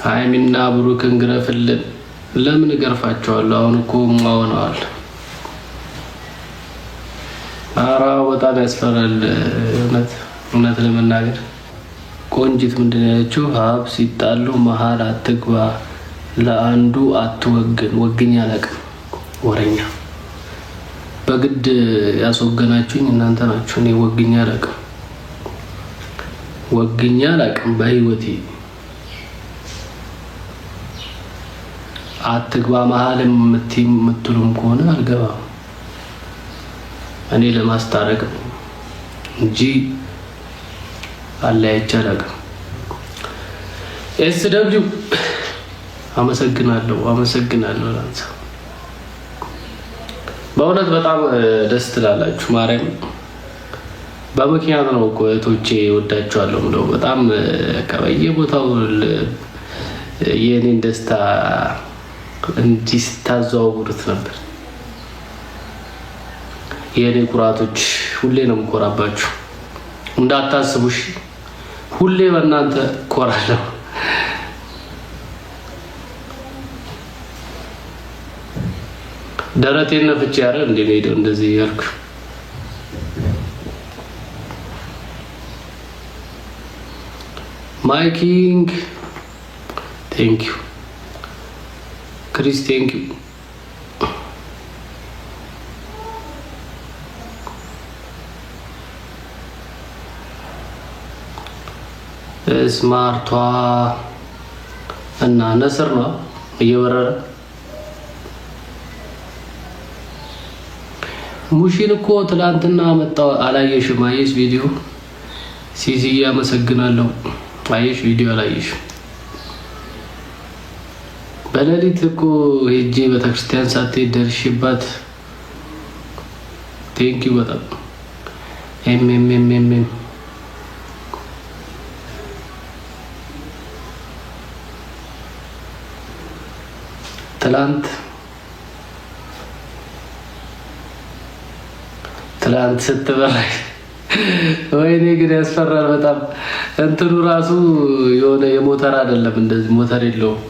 ሃይሚና ብሩክን ግረፍልን። ለምን ገርፋቸዋለሁ? አሁን እኮ ማውነዋል። አራ በጣም ያስፈራል። እውነት ለመናገር ቆንጂት ምንድን ነው ያለችው? ሀብ ሲጣሉ መሀል አትግባ፣ ለአንዱ አትወግን። ወግኛ አላውቅም። ወረኛ በግድ ያስወገናችሁኝ እናንተ ናችሁ። እኔ ወግኛ አላውቅም በህይወቴ። አትግባ መሀልም የምትሉም ከሆነ አልገባም። እኔ ለማስታረቅ እንጂ አለያይቼ አላውቅም። ኤስ ደብሊው አመሰግናለሁ ላንሳ። በእውነት በጣም ደስ ትላላችሁ። ማርያም በምክንያት ነው እኮ እህቶቼ ወዳችኋለሁ ብለው በጣም ከበየቦታው የኔን ደስታ እንዲህ ስታዘዋውሩት ነበር። የኔ ኩራቶች ሁሌ ነው የምኮራባችሁ፣ እንዳታስቡሽ። ሁሌ በእናንተ ኮራለሁ። ደረቴን ነፍቼ ያረ እንዴ ነው እንደዚህ ያልኩ። ማይኪንግ ቴንክ ዩ ክሪስ ቴንክ ዩ። ስማርቷ እና ነስር ነው እየወረረ ሙሽን እኮ ትላንትና መጣው። አላየሽም? አየሽ ቪዲዮ? ሲሲዬ አመሰግናለሁ። አየሽ ቪዲዮ? አላየሽ? በሌሊት እኮ ሄጄ ቤተክርስቲያን ሳትሄድ ደርሽባት። ቴንክ ዩ በጣም ኤም ትላንት ስትበላይ ወይኔ ግን ያስፈራል በጣም። እንትኑ ራሱ የሆነ የሞተር አይደለም፣ እንደዚህ ሞተር የለውም።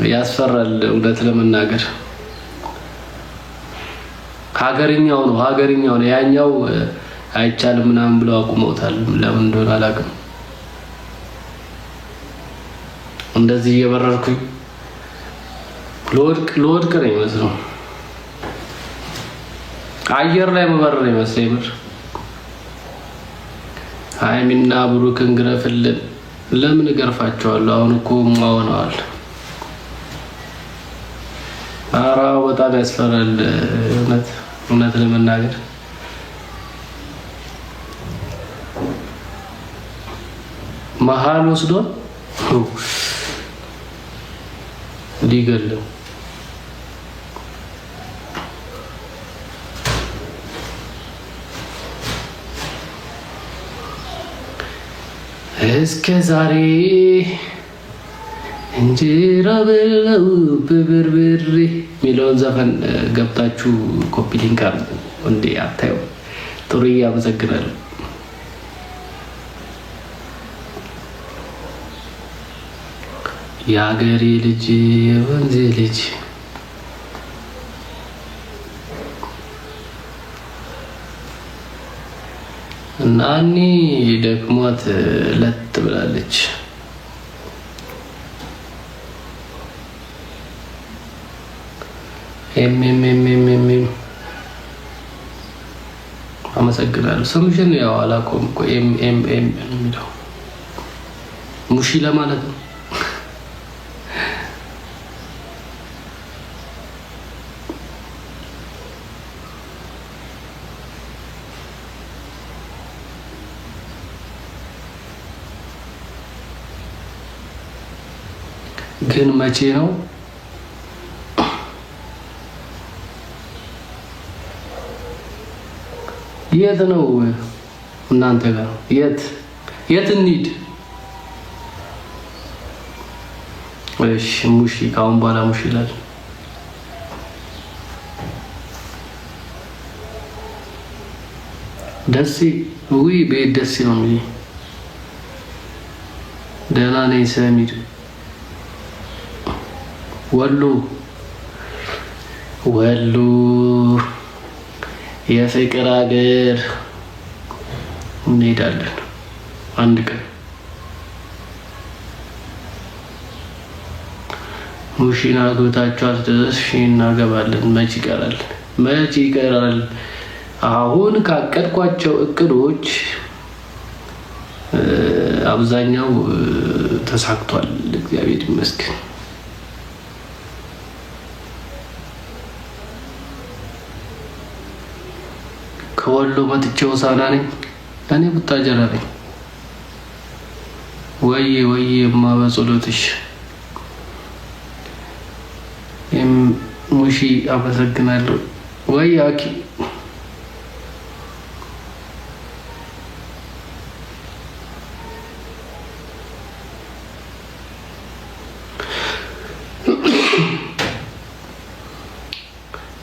ያስፈራል እውነት ለመናገር። ሀገርኛው ነው ያኛው አይቻልም ምናምን ብለው አቁመውታል። ለምን እንደሆነ አላውቅም። እንደዚህ እየበረርኩኝ ለወድቅ ነው ይመስለው። አየር ላይ መበረር ይመስለኝ። ሃይሚና ብሩክን ግረፍልን። ለምን ገርፋቸዋለሁ? አሁን እኮ ማውነዋል። አራ በጣም ያስፈራል እውነት ለመናገር። መሀል ወስዶ ሊገለው እስከ ዛሬ እንጀራ በለው በበርበሬ ሚለውን ዘፈን ገብታችሁ ኮፒ ሊንክ አድርጉ። እንዴ አታዩ? ጥሩ አመሰግናለሁ። የአገሬ ልጅ የወንዜ ልጅ ናኒ ደክሟት ለት ብላለች። አመሰግናለሁ። ስምሽን ያው አላውቀውም እኮ የሚለው ሙሺ ለማለት ነው። ግን መቼ ነው የት ነው እናንተ ጋር? የት እንሂድ? እሺ ሙሺ ካሁን በኋላ ሙሺ ይላል። ደስ ውይ ቤት ደስ ነው። ደህና ነኝ ሰሚድ ወሎ ወሎ የፍቅር ሀገር እንሄዳለን አንድ ቀን። ሙሽና አግብታችሁ አስደረስሽ እናገባለን። መች ይቀራል? አሁን ካቀድኳቸው እቅዶች አብዛኛው ተሳክቷል፣ እግዚአብሔር ይመስገን። ከወሎ መጥቼ ሆሳዕና ነኝ። እኔ ቡታጀራ ነኝ። ወይ እማ በጸሎትሽ ሙሺ አመሰግናለሁ። ወይ አኪ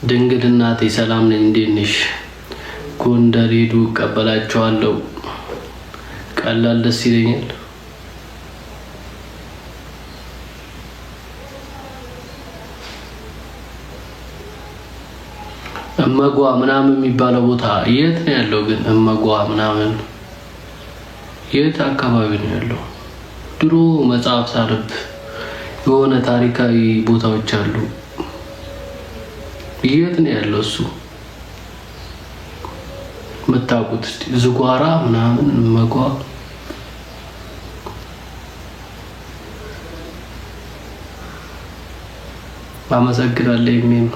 ድንግል እናቴ ሰላም ነኝ። እንዴት ነሽ? ጎንደር ሄዱ እቀበላቸዋለሁ። ቀላል ደስ ይለኛል። እመጓ ምናምን የሚባለው ቦታ የት ነው ያለው? ግን እመጓ ምናምን የት አካባቢ ነው ያለው? ድሮ መጽሐፍ ሳነብ የሆነ ታሪካዊ ቦታዎች አሉ። የት ነው ያለው እሱ? የምታውቁት ዝጓራ ምናምን እመጓ አመሰግናለሁ። የሚም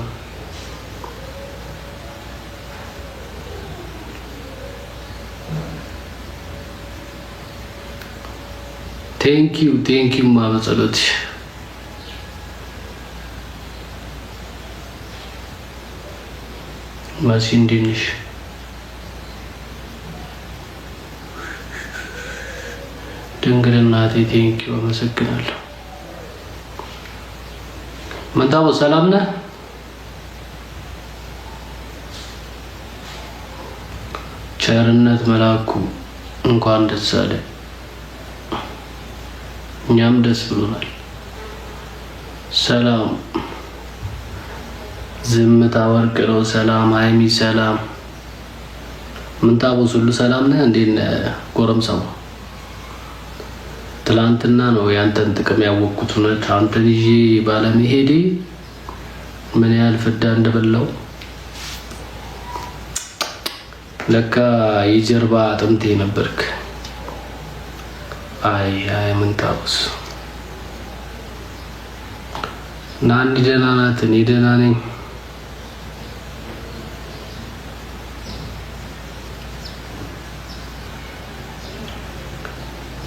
ቴንኪው ማበጸሎትሽ መሲ እንዴት ነሽ? ድንግል እናቴ ቴንኪው አመሰግናለሁ። መንታቦ ሰላም ነህ? ቸርነት መላኩ እንኳን ደስ አለ። እኛም ደስ ብሎናል። ሰላም ዝምታ ወርቅ ነው። ሰላም ሃይሚ ሰላም። ምንታቦስ ሁሉ ሰላም ነህ? እንዴት ነህ ጎረምሳው? ትላንትና ነው ያንተን ጥቅም ያወቅኩት። እውነት አንተን ይዤ ባለመሄዴ ምን ያህል ፍዳ እንደበላው ለካ የጀርባ አጥንቴ ነበርክ። አይ ምንታቦስ ናኒ ደህና ናት? እኔ ደህና ነኝ።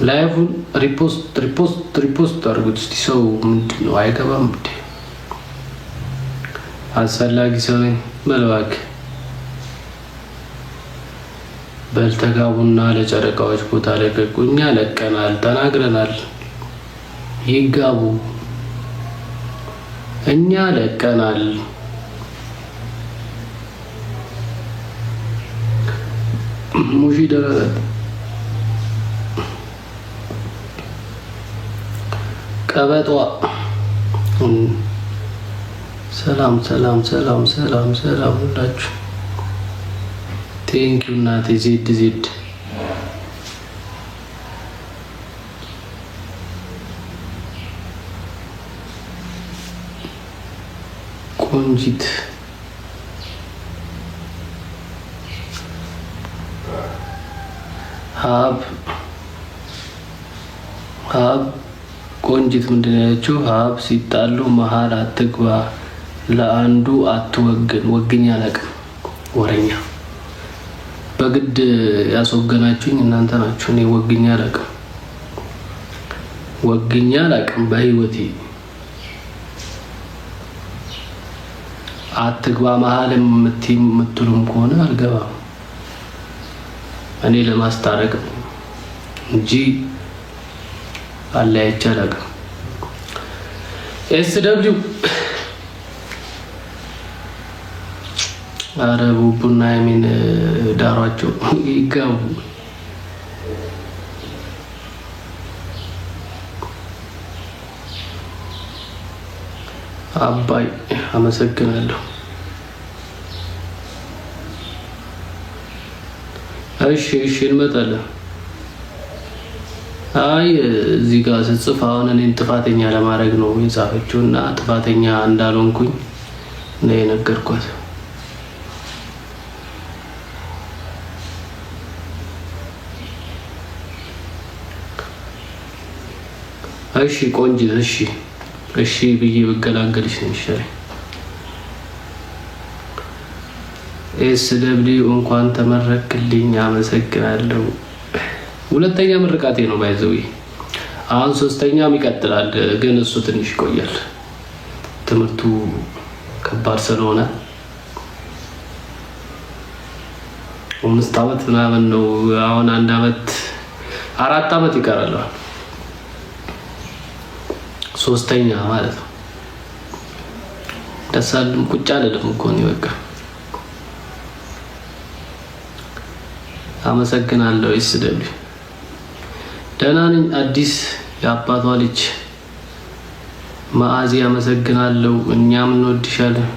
ላይቭን ሪፖስት አድርጉት እስቲ። ሰው ምንድን ነው አይገባም እንዴ? አስፈላጊ ሰው ነኝ በልባክ በልተጋቡና ለጨረቃዎች ቦታ ለቀቁ። እኛ ለቀናል፣ ተናግረናል። ይጋቡ። እኛ ለቀናል። ሙሺ ደረረት ቀበጧ ሰላም ሁላችሁ። ቴንኪው እናቴ ዜድ ቆንጂት ሀብ ቆንጂት ምንድን ነው ያለችው? ሀብ ሲጣሉ መሀል አትግባ፣ ለአንዱ አትወግን። ወግኛ አላውቅም። ወረኛ በግድ ያስወገናችሁኝ እናንተ ናችሁ። እኔ ወግኛ አላውቅም በህይወቴ። አትግባ መሀል የምትሉም ከሆነ አልገባም። እኔ ለማስታረቅ እንጂ አለያየች አላውቅም። ኤስደብሊው አረ ቡቡና የሚን ዳሯቸው ይጋቡ። አባይ አመሰግናለሁ። እሺ እንመጣለን። አይ እዚህ ጋር ስጽፍ አሁን እኔን ጥፋተኛ ለማድረግ ነው የጻፈችው እና ጥፋተኛ እንዳልሆንኩኝ ነው የነገርኳት። እሺ ቆንጆ እሺ ብዬ ብገላገልሽ ነው የሚሻለኝ። ኤስ ደብሊው እንኳን ተመረክልኝ አመሰግናለሁ። ሁለተኛ ምርቃቴ ነው ባይዘው። አሁን ሶስተኛም ይቀጥላል፣ ግን እሱ ትንሽ ይቆያል። ትምህርቱ ከባድ ስለሆነ 5 ዓመት ምናምን ነው። አሁን 1 ዓመት 4 ዓመት ይቀራል። ሶስተኛ ማለት ነው። ደሳልም ቁጭ አልልም እኮ ነው በቃ። አመሰግናለሁ። ኤስደብሊው ደህና ነኝ። አዲስ የአባቷ ልጅ ማአዚ አመሰግናለሁ። እኛም እንወድሻለን።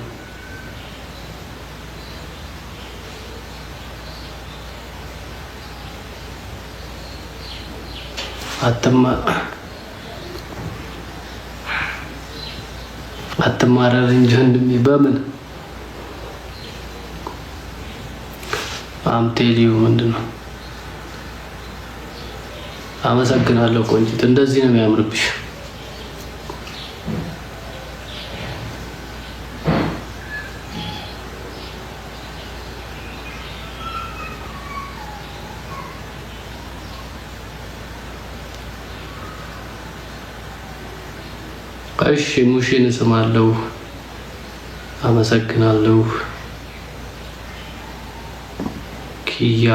አትማረር እንጂ ወንድሜ በምን አምቴሊው ምንድነው? አመሰግናለሁ ቆንጂት፣ እንደዚህ ነው የሚያምርብሽ። እሺ ሙሽን ስማለሁ። አመሰግናለሁ። ኪያ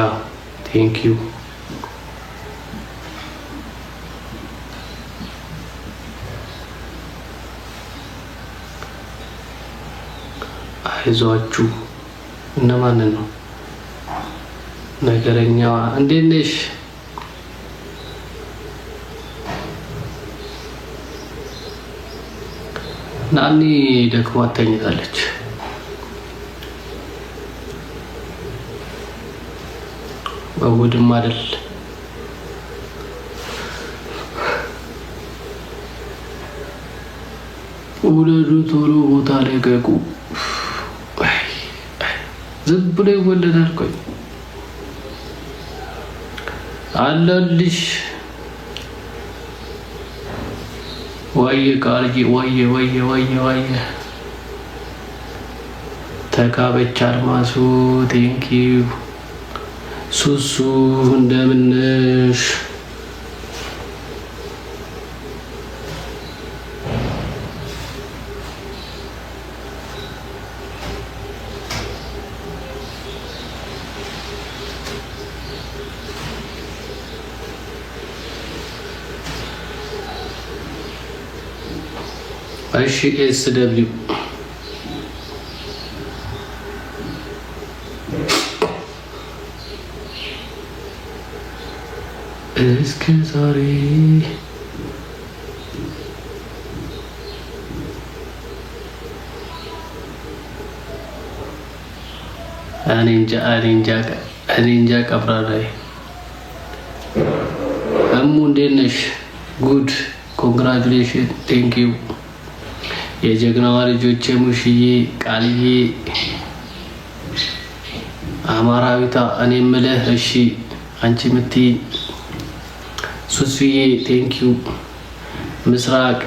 ቴንክ ዩ። አይዟችሁ። እነማንን ነው? ነገረኛዋ እንዴት ነሽ? ናኒ ደክሟት ተኝታለች። እሑድም አይደል? ውለዱ፣ ቶሎ ቦታ ለቀቁ። ዝም ብሎ ይወለዳል። ቆይ አለልሽ ወየ ቃልዬ ወየ ተካበች አድማሱ ቴንኪዩ። ሱሱ እንደምንሽ? እሺ ኤስደብሊው እስከ ዛሬ እኔ እንጃ ቀብራራይ እሙ እንዴት ነሽ? ጉድ ኮንግራቹሌሽን ቴንክ ዩ። የጀግናዋ ልጆቼ ሙሽዬ፣ ቃልዬ፣ አማራዊቷ እኔ የምልህ እሺ አንቺ የምትይ ሱስዬ ቴንክ ዩ። ምስራቅ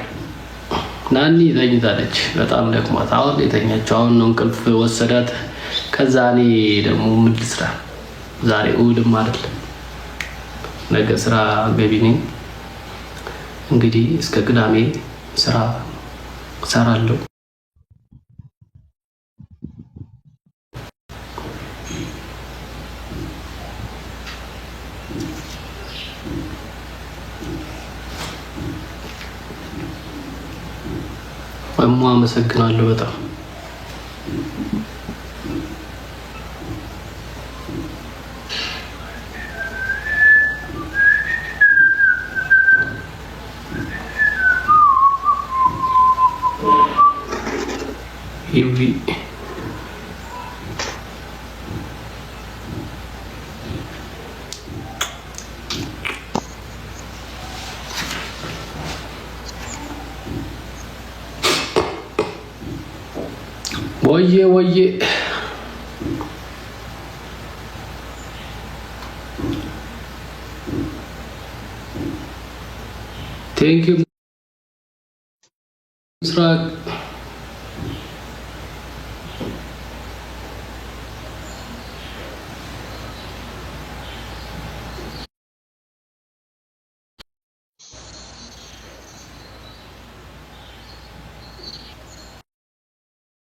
ናኒ ተኝታለች፣ በጣም ደክሟት አሁን የተኛችው። አሁን ነው እንቅልፍ ወሰዳት። ከዛ እኔ ደግሞ ምን ልስራ? ዛሬ እሑድም አይደል? ነገ ስራ ገቢ ነኝ። እንግዲህ እስከ ቅዳሜ ስራ እሰራለሁ። እሙ አመሰግናለሁ በጣም። ኢቪ ወዬ ቴንክ ዩ ምስራቅ